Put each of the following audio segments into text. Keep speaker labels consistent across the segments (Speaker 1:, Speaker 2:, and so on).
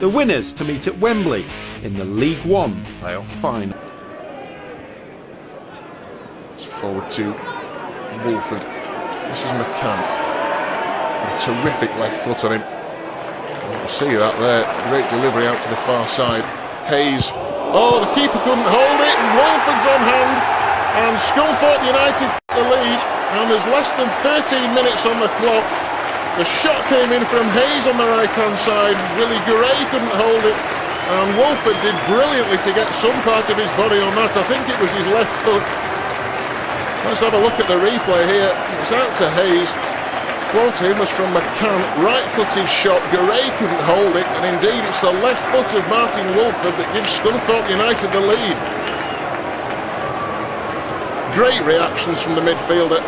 Speaker 1: The winners to meet at Wembley in the League One playoff final.
Speaker 2: It's forward to Wolford. This is McCann. A terrific left foot on him. You can see that there. Great delivery out to the far side. Hayes. Oh, the keeper couldn't hold it. Wolford's on hand. And Scunthorpe United take the lead. And there's less than 13 minutes on the clock. The shot came in from Hayes on the right-hand side. Willie Gray couldn't hold it. And Wolford did brilliantly to get some part of his body on that. I think it was his left foot. Let's have a look at the replay here. It's out to Hayes. Brought in was from McCann. Right-footed shot. Gray couldn't hold it. And indeed, it's the left foot of Martin Wolford that gives Scunthorpe United the lead. Great reactions from the midfielder.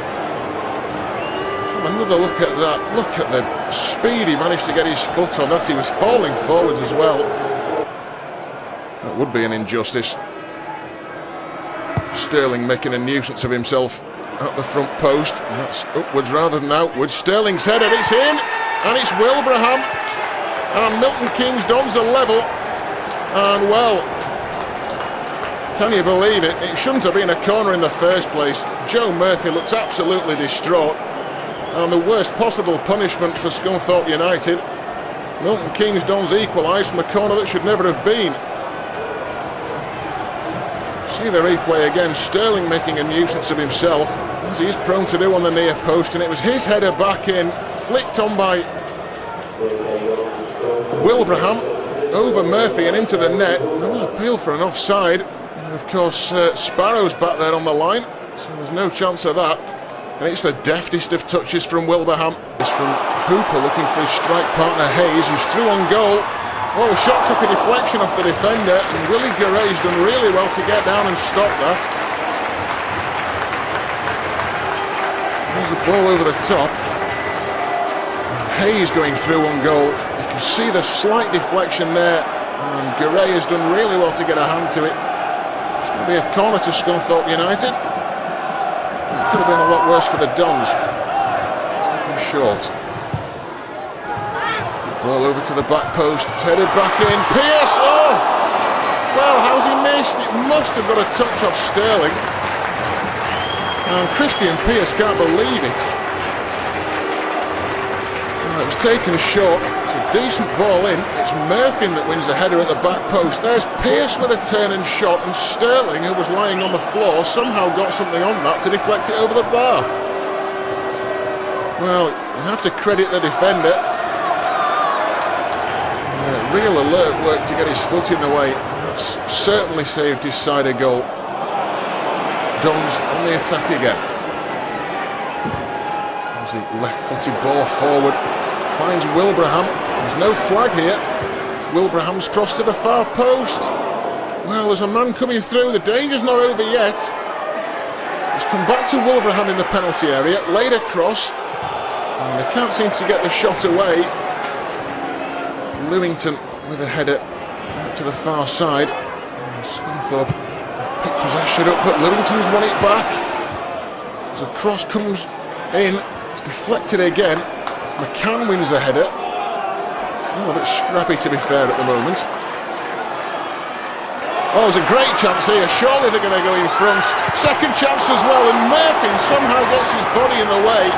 Speaker 2: Another look at that. Look at the speed he managed to get his foot on that. He was falling forwards as well. That would be an injustice. Sterling making a nuisance of himself at the front post. And that's upwards rather than outwards. Sterling's headed. It's in. And it's Wilbraham. And Milton Keynes Dons are level. And well, can you believe it? It shouldn't have been a corner in the first place. Joe Murphy looks absolutely distraught. And the worst possible punishment for Scunthorpe United. Milton Keynes Dons equalised from a corner that should never have been. See the replay again. Sterling making a nuisance of himself, as he is prone to do on the near post, and it was his header back in, flicked on by Wilbraham over Murphy and into the net. There was appeal for an offside, and of course Sparrow's back there on the line, so there's no chance of that. And it's the deftest of touches from Wilbraham. It's from Hooper looking for his strike partner Hayes, who's through on goal. Oh, the shot took a deflection off the defender, and Willie Garay's done really well to get down and stop that. There's the ball over the top. And Hayes going through on goal. You can see the slight deflection there, and Garay has done really well to get a hand to it. It's going to be a corner to Scunthorpe United. Could have been a lot worse for the Dons. Taken short. Ball over to the back post. It's headed back in. Pearce! Oh! Well, how's he missed? It must have got a touch off Sterling. And Christian Pearce can't believe it. It was taken short. It's a decent ball in. It's Murphy that wins the header at the back post. There's Pearce with a turn and shot, and Sterling, who was lying on the floor, somehow got something on that to deflect it over the bar. Well, you have to credit the defender. Real alert work to get his foot in the way. That's certainly saved his side a goal. Dons on the attack again. There's the left-footed ball forward. Finds Wilbraham. There's no flag here. Wilbraham's crossed to the far post. Well, there's a man coming through. The danger's not over yet. He's come back to Wilbraham in the penalty area. Laid across. And they can't seem to get the shot away. Lewington with a header out to the far side. Scunthorpe picked possession up, but Lewington's won it back. As a cross comes in, it's deflected again. McCann wins a header. It's a little bit scrappy, to be fair, at the moment. Oh, there's a great chance here. Surely they're going to go in front. Second chance as well, and Murphy somehow gets his body in the way.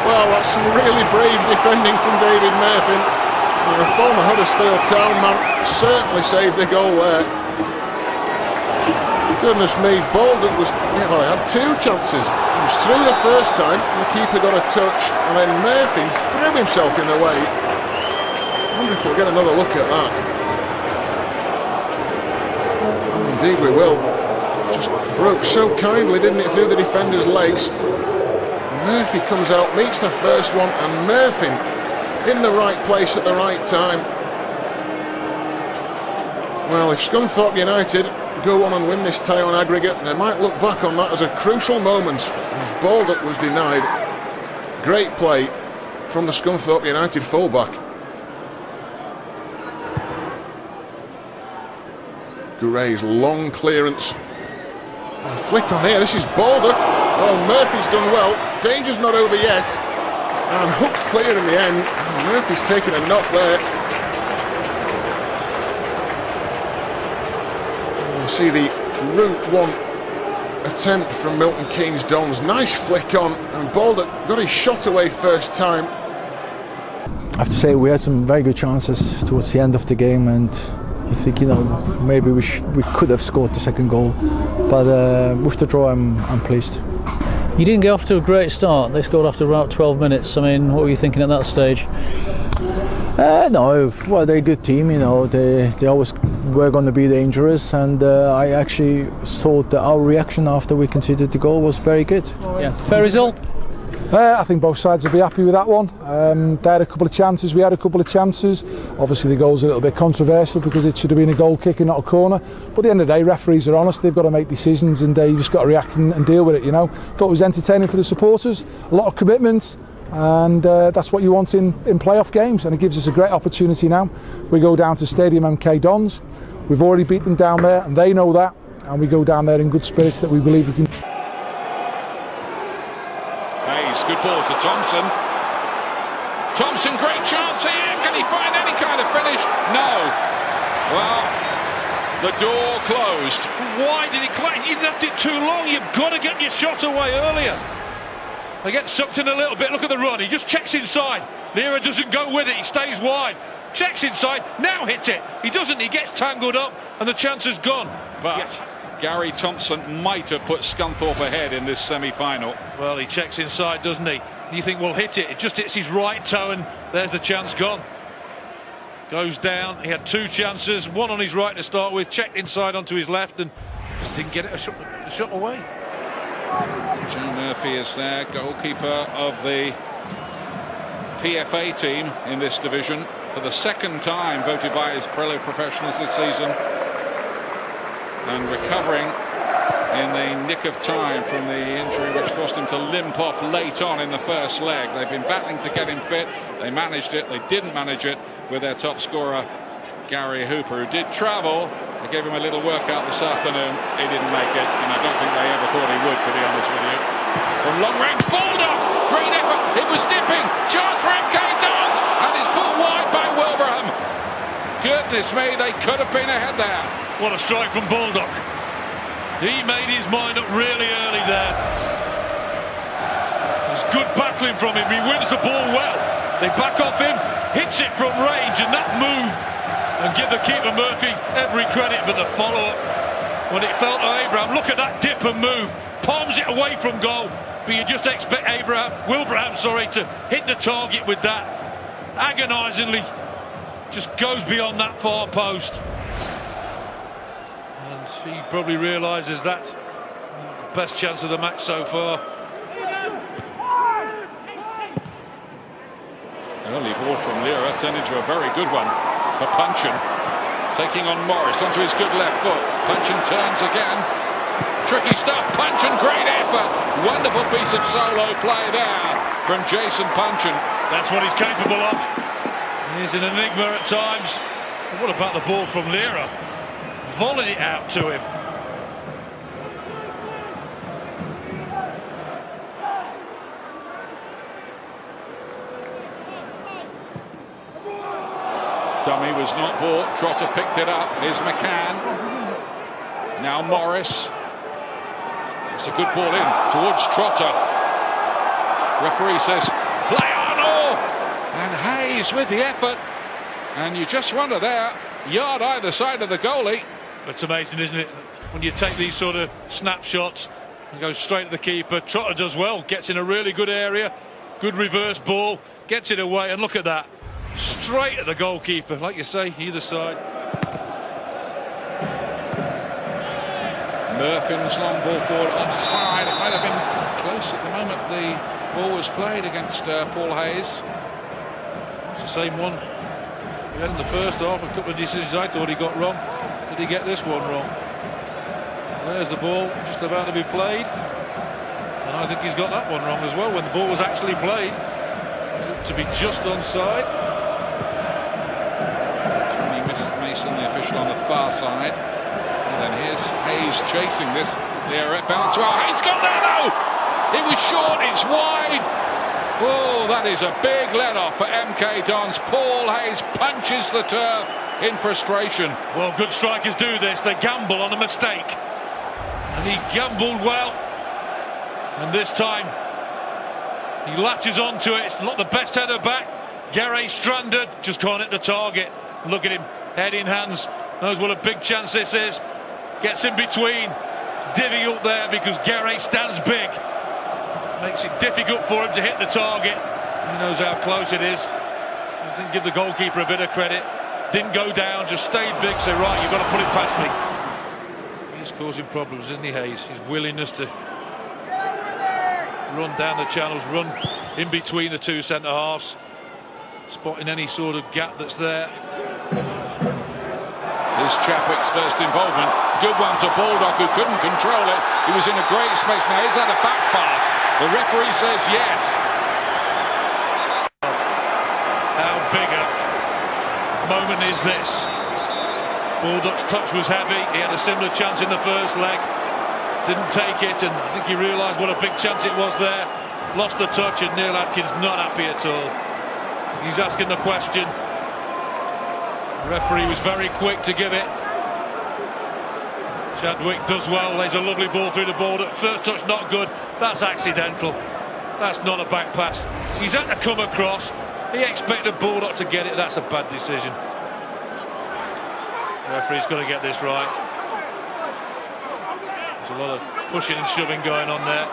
Speaker 2: Well, that's some really brave defending from David Murphy. And the former Huddersfield Town man certainly saved a goal there. Goodness me, Baldock was, he had two chances. He was through the first time, and the keeper got a touch, and then Murphy threw himself in the way. I wonder if we'll get another look at that. Oh, indeed we will. Just broke so kindly, didn't it, through the defender's legs. Murphy comes out, meets the first one, and Murphy in the right place at the right time. Well, if Scunthorpe United go on and win this tie on aggregate, they might look back on that as a crucial moment, as Baldock was denied. Great play from the Scunthorpe United fullback. Guray's long clearance. And flick on here, this is Baldock. Oh, Murphy's done well. Danger's not over yet. And hooked clear in the end. Murphy's taken a knock there. You see the Route 1 attempt from Milton Keynes Dons. Nice flick on, and Baldock got his shot away first time.
Speaker 3: I have to say we had some very good chances towards the end of the game, and you think, you know, maybe we could have scored the second goal, but with the draw I'm pleased.
Speaker 4: You didn't get off to a great start. They scored after about 12 minutes. I mean, what were you thinking at that stage? No, well, they're a good team, you know, they always were going to be dangerous, and I actually thought that our reaction after we conceded the goal was very good. Yeah, fair result?
Speaker 5: I think both sides will be happy with that one. They had a couple of chances, we had a couple of chances. Obviously the goal's a little bit controversial because it should have been a goal kick and not a corner. But at the end of the day, referees are honest, they've got to make decisions, and you just got to react and deal with it, you know. Thought it was entertaining for the supporters, a lot of commitment, and that's what you want in playoff games, and it gives us a great opportunity now. We go down to Stadium MK Dons, we've already beat them down there and they know that, and we go down there in good spirits that we believe we can.
Speaker 6: Hayes, good ball to Thompson. Thompson, great chance here. Can he find any kind of finish? No. Well, the door closed.
Speaker 7: Why did he collect? He left it too long. You've got to get your shot away earlier. They get sucked in a little bit. Look at the run. He just checks inside. Lira doesn't go with it. He stays wide. Checks inside. Now hits it. He doesn't. He gets tangled up, and the chance is gone.
Speaker 6: But Gary Thompson might have put Scunthorpe ahead in this semi-final.
Speaker 7: Well, he checks inside, doesn't he? You think, well, hit it. It just hits his right toe, and there's the chance gone. Goes down. He had two chances. One on his right to start with. Checked inside onto his left, and just didn't get it a shot away.
Speaker 6: Joe Murphy is there, goalkeeper of the PFA team in this division, for the second time voted by his fellow professionals this season, and recovering in the nick of time from the injury which forced him to limp off late on in the first leg. They've been battling to get him fit. They managed it. They didn't manage it with their top scorer Gary Hooper, who did travel. They gave him a little workout this afternoon. He didn't make it, and I don't think they ever thought he would, to be honest with you. From long range, Baldock, great effort. It was dipping. Chance for MK Dons, and it's put wide by Wilbraham. Goodness me, they could have been ahead there.
Speaker 7: What a strike from Baldock. He made his mind up really early there. There's good battling from him. He wins the ball well. They back off him, hits it from range, and that move. And give the keeper Murphy every credit, but the follow-up when it fell to Abraham, look at that dip and move, palms it away from goal, but you just expect Wilbraham, to hit the target with that. Agonisingly, just goes beyond that far post. And he probably realises that's the best chance of the match so far.
Speaker 6: Early ball from Lira turned into a very good one for Punchin, taking on Morris onto his good left foot. Punchin turns again. Tricky stuff. Punchin, great effort. Wonderful piece of solo play there from Jason Punchin.
Speaker 7: That's what he's capable of. He's an enigma at times. But what about the ball from Lira? Volleyed it out to him.
Speaker 6: Dummy was not bought. Trotter picked it up. Here's McCann. Now Morris. It's a good ball in towards Trotter. Referee says, play on! Oh! And Hayes with the effort. And you just wonder there, yard either side of the goalie.
Speaker 7: It's amazing, isn't it? When you take these sort of snapshots and go straight to the keeper. Trotter does well. Gets in a really good area. Good reverse ball. Gets it away. And look at that. Straight at the goalkeeper, like you say, either side.
Speaker 6: Murphin's long ball forward, offside. It might have been close at the moment the ball was played against Paul Hayes.
Speaker 7: It's the same one he had in the first half. A couple of decisions I thought he got wrong. Did he get this one wrong? There's the ball just about to be played, and I think he's got that one wrong as well. When the ball was actually played, it looked to be just onside.
Speaker 6: Mason, the official on the far side. And then here's Hayes chasing this. There it bounced well. Hayes got there though! It was short, it's wide. Oh, that is a big let off for MK Dons. Paul Hayes punches the turf in frustration.
Speaker 7: Well, good strikers do this. They gamble on a mistake. And he gambled well. And this time, he latches onto it. It's not the best header back. Guerre stranded, just can't hit the target. Look at him, head in hands. Knows what a big chance this is. Gets in between. It's difficult there because Guerre stands big. Makes it difficult for him to hit the target. He knows how close it is. I think give the goalkeeper a bit of credit. Didn't go down, just stayed big. Say, right, you've got to put it past me. He's causing problems, isn't he, Hayes? His willingness to run down the channels, run in between the two centre halves, spotting any sort of gap that's there.
Speaker 6: This Chadwick's first involvement. Good one to Baldock, who couldn't control it. He was in a great space. Now, is that a back pass? The referee says yes.
Speaker 7: How big a moment is this? Baldock's touch was heavy. He had a similar chance in the first leg. Didn't take it, and I think he realised what a big chance it was there. Lost the touch, and Neil Adkins not happy at all. He's asking the question. The referee was very quick to give it. Chadwick does well. There's a lovely ball through the border. First touch not good. That's accidental. That's not a back pass. He's had to come across. He expected Baldock to get it. That's a bad decision. The referee's got to get this right. There's a lot of pushing and shoving going on there.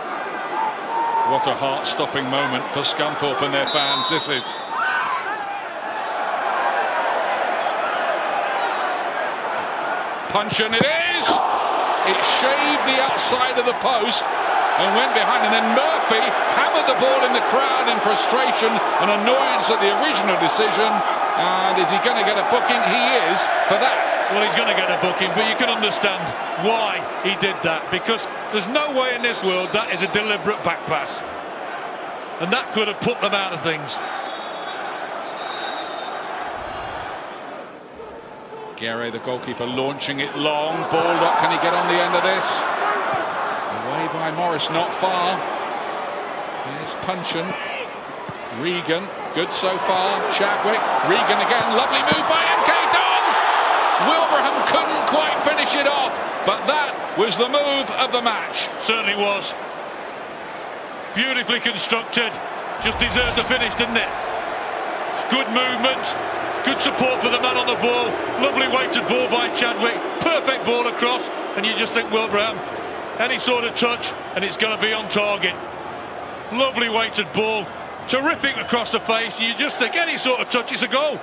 Speaker 6: What a heart-stopping moment for Scunthorpe and their fans this is. Punch, and it is! It shaved the outside of the post and went behind, and then Murphy hammered the ball in the crowd in frustration and annoyance at the original decision. And is he going to get a booking? He is for that.
Speaker 7: Well, he's going to get a booking, but you can understand why he did that, because there's no way in this world that is a deliberate back pass, and that could have put them out of things.
Speaker 6: Guerre, the goalkeeper, launching it long. Baldock, can he get on the end of this? Away by Morris, not far. Here's Punchin. Regan, good so far. Chadwick, Regan again, lovely move by MK Dons! Wilbraham couldn't quite finish it off, but that was the move of the match.
Speaker 7: Certainly was. Beautifully constructed. Just deserved the finish, didn't it? Good movement. Good support for the man on the ball. Lovely weighted ball by Chadwick. Perfect ball across, and you just think Wilbraham, any sort of touch, and it's going to be on target. Lovely weighted ball. Terrific across the face. You just think any sort of touch is a goal,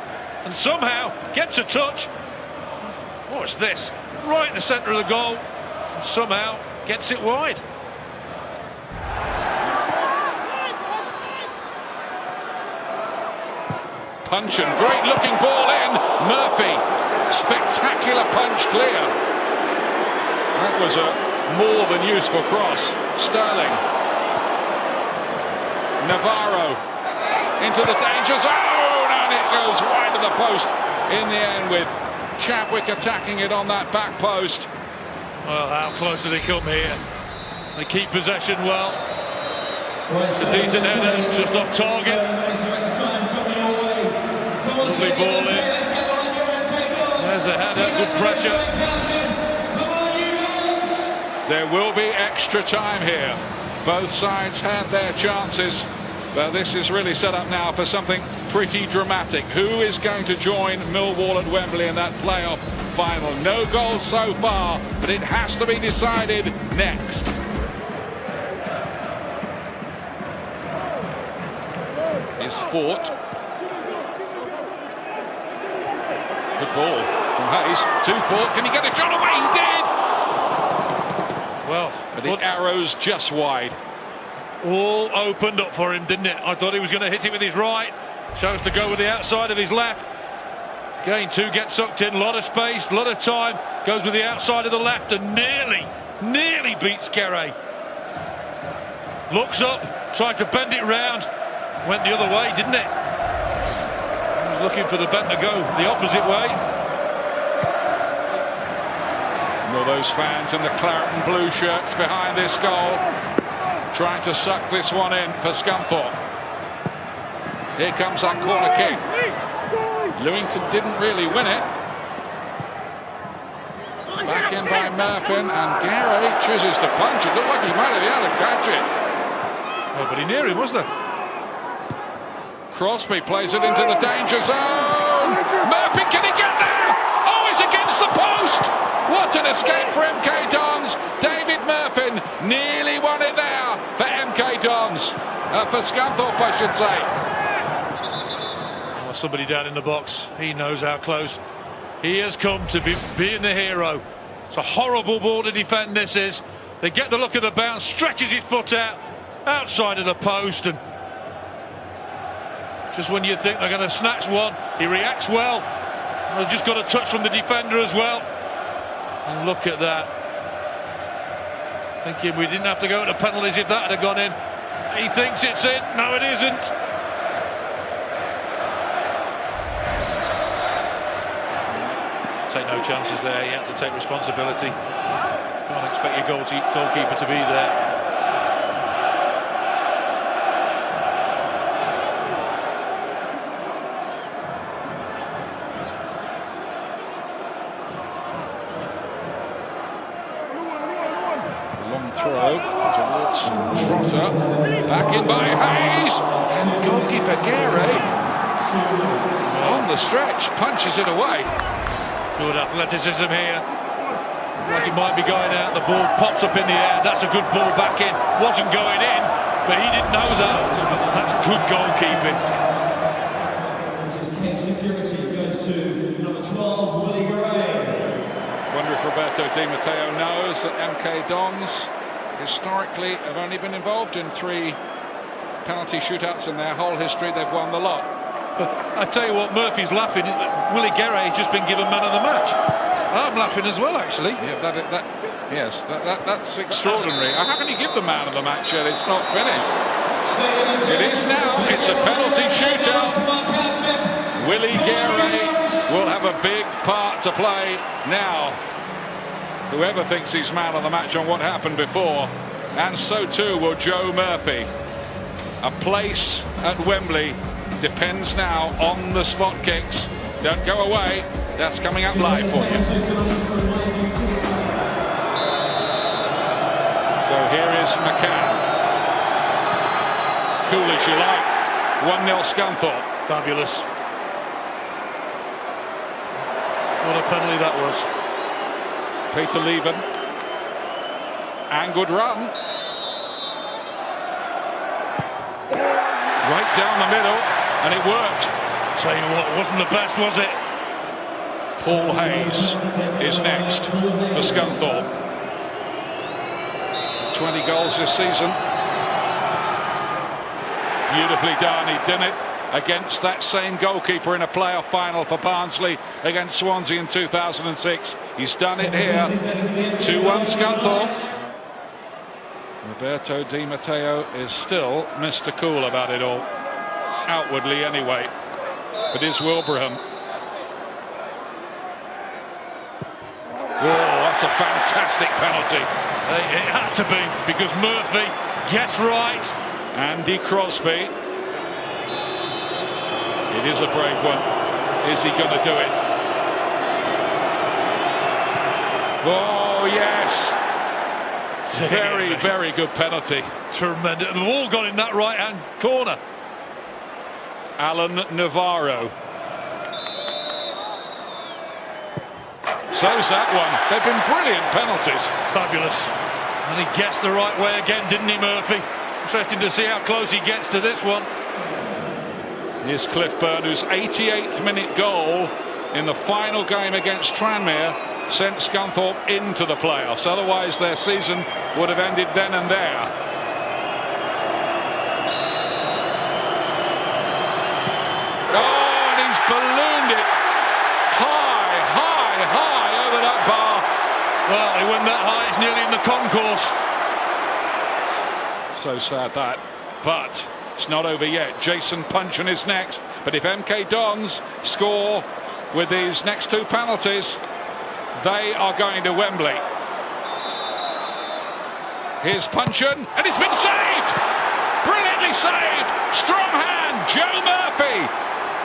Speaker 7: and somehow gets a touch. What's this? Right in the centre of the goal, and somehow gets it wide.
Speaker 6: Punchin, great looking ball in. Murphy, spectacular punch clear. That was a more than useful cross. Sterling. Navarro into the danger zone, and it goes wide of the post in the end, with Chadwick attacking it on that back post.
Speaker 7: Well, how close did he come here? They keep possession well. It's a decent header, just off target. Lovely ball in. There's a header, good pressure.
Speaker 6: There will be extra time here. Both sides had their chances, but this is really set up now for something pretty dramatic. Who is going to join Millwall at Wembley in that playoff final? No goals so far, but it has to be decided next. Is Fort. Good ball from Hayes to Fort. Can he get a shot away? He did!
Speaker 7: Well,
Speaker 6: but the arrow's just wide.
Speaker 7: All opened up for him, didn't it? I thought he was going to hit it with his right. Chose to go with the outside of his left. Again, two get sucked in. A lot of space, a lot of time. Goes with the outside of the left and nearly beats Guerre. Looks up, tried to bend it round. Went the other way, didn't it? He was looking for the bend to go the opposite way.
Speaker 6: And all those fans in the claret and blue shirts behind this goal, trying to suck this one in for Scunthorpe. Here comes that corner kick. Lewington didn't really win it. Murphy, and Gary chooses to punch. It looked like he might have been able to catch it.
Speaker 7: Nobody near him, was there?
Speaker 6: Crosby plays it into the danger zone. Murphy, can he get there? Oh, it's against the post. What an escape for MK Dons. David Murphy nearly won it there for MK Dons. For Scunthorpe, I should say.
Speaker 7: Well, somebody down in the box. He knows how close he has come to being the hero. It's a horrible ball to defend, this is. They get the look of the bounce, stretches his foot out, outside of the post, and just when you think they're going to snatch one, he reacts well. They've just got a touch from the defender as well. And look at that. Thinking we didn't have to go to penalties if that had gone in. He thinks it's in. No, it isn't. Take no chances there. You have to take responsibility. Can't expect your goalkeeper to be there.
Speaker 6: Throw towards Trotter, back in by Hayes, goalkeeper Gary on the stretch, punches it away.
Speaker 7: Good athleticism here, like it might be going out, the ball pops up in the air, that's a good ball back in, wasn't going in, but he didn't know that. That's good goalkeeping.
Speaker 8: Goes to number 12, Willie Gray.
Speaker 6: Wonder if Roberto Di Matteo knows that MK Dons historically have only been involved in 3 penalty shootouts in their whole history. They've won the lot.
Speaker 7: But I tell you what, Murphy's laughing. Willie Guerre has just been given man of the match. I'm laughing as well, actually.
Speaker 6: Yeah, that's extraordinary. How can you give the man of the match yet? It's not finished. It is now. It's a penalty shootout. Willie Guerre will have a big part to play now. Whoever thinks he's man of the match on what happened before, and so too will Joe Murphy. A place at Wembley depends now on the spot kicks. Don't go away, that's coming up live for you. So here is McCann. Cool as you like. 1-0 Scunthorpe.
Speaker 7: Fabulous. What a penalty that was.
Speaker 6: Peter Leven, and good run. Right down the middle, and it worked.
Speaker 7: Tell you what, it wasn't the best, was it?
Speaker 6: Paul Hayes is next for Scunthorpe. 20 goals this season. Beautifully done, he did it against that same goalkeeper in a playoff final for Barnsley against Swansea in 2006. He's done it here. 2-1 Scunthorpe. Roberto Di Matteo is still Mr. Cool about it all. Outwardly anyway. But is Wilbraham. Oh, that's a fantastic penalty.
Speaker 7: It had to be, because Murphy gets right.
Speaker 6: Andy Crosby. It is a brave one. Is he going to do it? Oh, yes. Very, very good penalty.
Speaker 7: Tremendous. The ball got in that right-hand corner.
Speaker 6: Alan Navarro. So's that one. They've been brilliant penalties.
Speaker 7: Fabulous. And he gets the right way again, didn't he, Murphy? Interesting to see how close he gets to this one.
Speaker 6: Here's Cliff Byrne, whose 88th minute goal in the final game against Tranmere sent Scunthorpe into the playoffs. Otherwise their season would have ended then and there. Oh, and he's ballooned it high, high, high over that bar.
Speaker 7: Well, he went that high, it's nearly in the concourse.
Speaker 6: So sad that, but it's not over yet. Jason Puncheon is next, but if MK Dons score with these next 2 penalties, they are going to Wembley. Here's Puncheon, and it's been saved! Brilliantly saved! Strong hand, Joe Murphy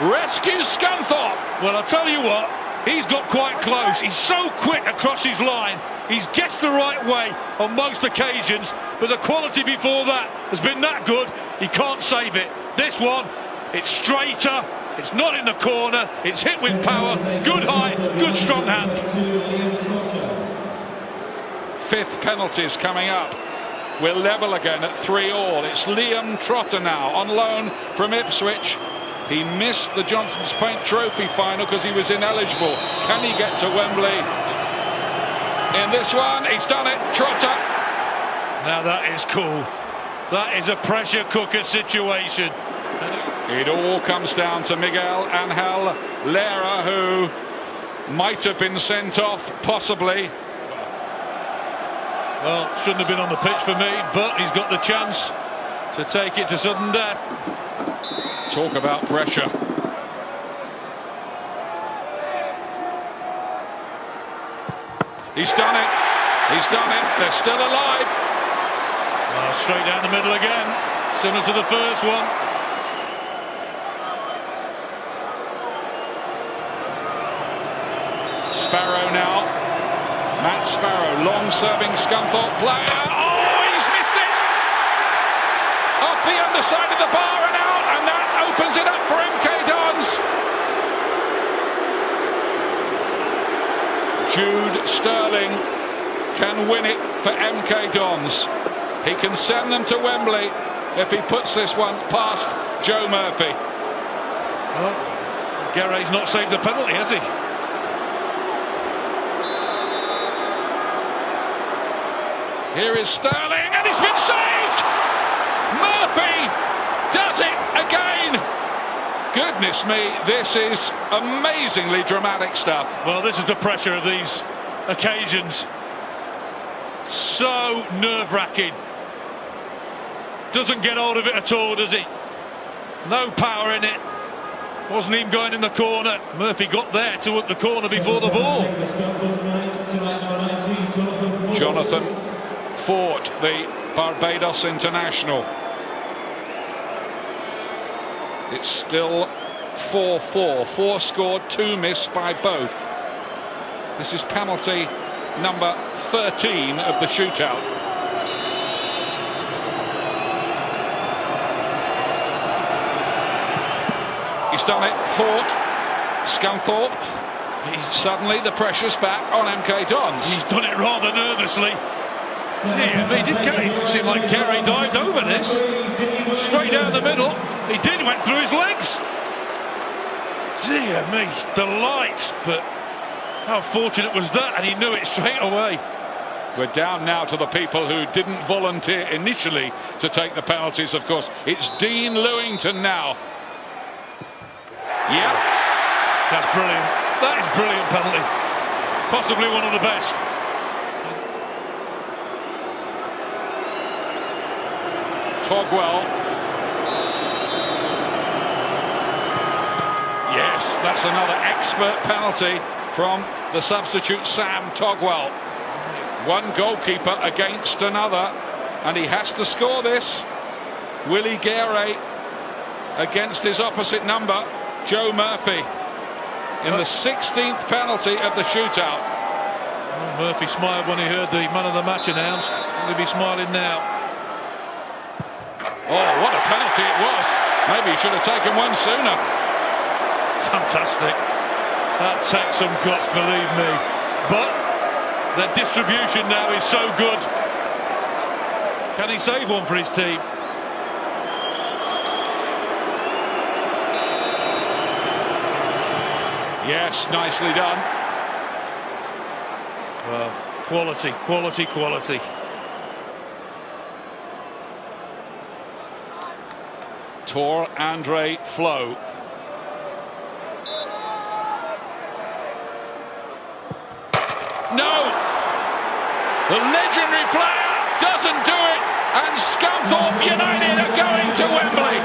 Speaker 6: rescues Scunthorpe.
Speaker 7: Well, I'll tell you what, He's got quite close. He's so quick across his line. He's guessed the right way on most occasions, but the quality before that has been that good, he can't save it. This one, it's straighter, it's not in the corner, it's hit with power, good height, good strong hand.
Speaker 6: Fifth penalties coming up. We're level again at 3-3. It's Liam Trotter now on loan from Ipswich. He missed the Johnson's Paint Trophy final because he was ineligible. Can he get to Wembley in this one? He's done it, Trotter.
Speaker 7: Now that is cool. That is a pressure cooker situation.
Speaker 6: It all comes down to Miguel Angel Lera, who might have been sent off, possibly.
Speaker 7: Well, shouldn't have been on the pitch for me, but he's got the chance to take it to sudden death.
Speaker 6: Talk about pressure. He's done it. He's done it. They're still alive.
Speaker 7: Straight down the middle again, similar to the first one.
Speaker 6: Sparrow now. Matt Sparrow, long-serving Scunthorpe player. Oh, he's missed it! Off the underside of the bar and out, and that opens it up for MK Dons. Jude Sterling can win it for MK Dons. He can send them to Wembley if he puts this one past Joe Murphy.
Speaker 7: Well, Guerre's not saved the penalty, has he?
Speaker 6: Here is Sterling, and it's been saved! Murphy does it again! Goodness me, this is amazingly dramatic stuff.
Speaker 7: Well, this is the pressure of these occasions. So nerve-wracking. Doesn't get hold of it at all, does he? No power in it. Wasn't even going in the corner. Murphy got there to the corner before the ball.
Speaker 6: Jonathan Ford, the Barbados international. It's still 4-4. 4 scored, 2 missed by both. This is penalty number 13 of the shootout. He's done it. Ford. Scunthorpe. Suddenly the pressure's back on MK Dons.
Speaker 7: He's done it rather nervously. It seemed like Kerry dived over this. Straight down the middle. He did, went through his legs. Dear me, delight. But how fortunate was that? And he knew it straight away.
Speaker 6: We're down now to the people who didn't volunteer initially to take the penalties, of course. It's Dean Lewington now. Yeah.
Speaker 7: That's brilliant. That is brilliant penalty. Possibly one of the best.
Speaker 6: Togwell. Yes, that's another expert penalty from the substitute Sam Togwell. One goalkeeper against another, and he has to score this. Willie Guerre against his opposite number, Joe Murphy, in the 16th penalty of the shootout.
Speaker 7: Well, Murphy smiled when he heard the man of the match announced. He'll be smiling now.
Speaker 6: Oh, what a penalty it was. Maybe he should have taken one sooner.
Speaker 7: Fantastic. That takes some guts, believe me. But the distribution now is so good. Can he save one for his team?
Speaker 6: Yes, nicely done.
Speaker 7: Well, quality, quality, quality.
Speaker 6: Tor Andre Flo. No! The legendary player doesn't do it, and Scunthorpe United are going to Wembley.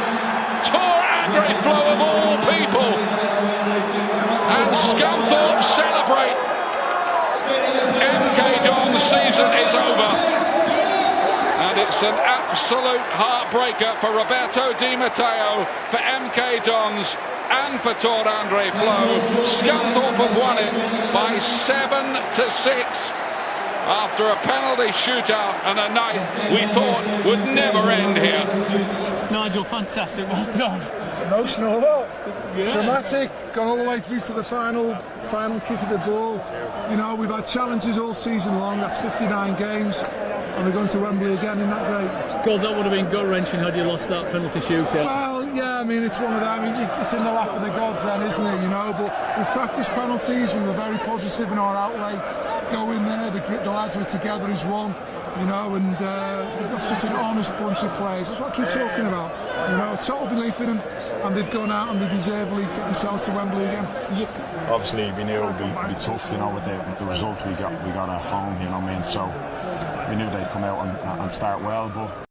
Speaker 6: Tor Andre Flo of all people. And Scunthorpe celebrate. MK Don's season is over. And And it's an absolute heartbreaker for Roberto Di Matteo, for MK Dons and for Tor Andre Flo. Scunthorpe have won it by 7-6 after a penalty shootout and a night we thought would never end here.
Speaker 9: Nigel, fantastic, well done.
Speaker 5: It's emotional, yeah. Dramatic, gone all the way through to the final kick of the ball. You know, we've had challenges all season long, that's 59 games, and we're going to Wembley again, isn't that great?
Speaker 9: God, that would have been gut-wrenching had you lost that penalty shootout.
Speaker 5: Well, yeah, I mean, it's one of them, it's in the lap of the gods then, isn't it, you know, but we practiced penalties, we were very positive in our outlay, go in there, the lads were together as one. You know, and we've got such an honest bunch of players. That's what I keep talking about. You know, total belief in them, and they've gone out and they deservedly get themselves to Wembley again.
Speaker 10: Obviously, we knew it would be tough, you know, with the result we got at home. You know what I mean? So we knew they'd come out and start well, but.